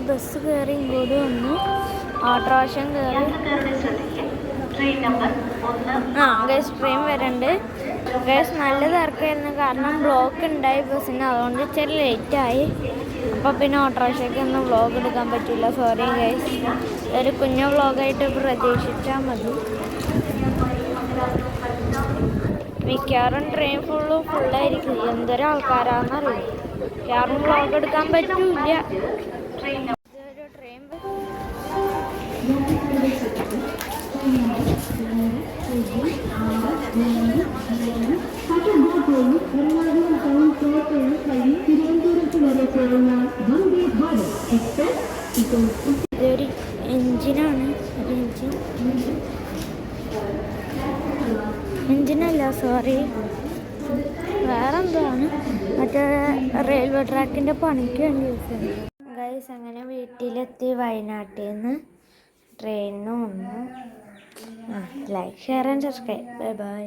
Bus കയറി ഇങ്ങോട്ട് വന്നു. ഓട്ടോറിക്ഷ കയറി. ഗൈസ് ട്രെയിൻ വരണ്ട്. ഗൈസ് നല്ല തിരക്കായിരുന്നു, കാരണം ബ്ലോക്ക് ഉണ്ടായി ബസ്സിന്. അതുകൊണ്ട് ഇച്ചിരി ലേറ്റായി. അപ്പോൾ പിന്നെ ഓട്ടോറിക്ഷയ്ക്ക് ഒന്നും വ്ളോഗ് എടുക്കാൻ പറ്റില്ല. Sorry guys. ഒരു കുഞ്ഞു വ്ളോഗായിട്ട് പ്രതീക്ഷിച്ചാൽ മതി. മിക്കവാറും ട്രെയിൻ ഫുള്ളായിരിക്കും. എന്തൊരു ആൾക്കാരാണെന്നറിയും. മിക്കവാറും വ്ളോഗ് എടുക്കാൻ പറ്റൂല. ഇതൊരു ട്രെയിൻ ഇതൊരു എഞ്ചിനാണ്. എഞ്ചിനല്ല, സോറി, വേറെന്താണ്, മറ്റേ റെയിൽവേ ട്രാക്കിൻ്റെ പണിക്ക് വേണ്ടി യൂസ് ചെയ്യുന്നത്. ഗൈസ് അങ്ങനെ വീട്ടിലെത്തി. വയനാട്ടിൽ നിന്ന് ട്രെയിനിന് വന്നു. Like, share and subscribe. Bye bye.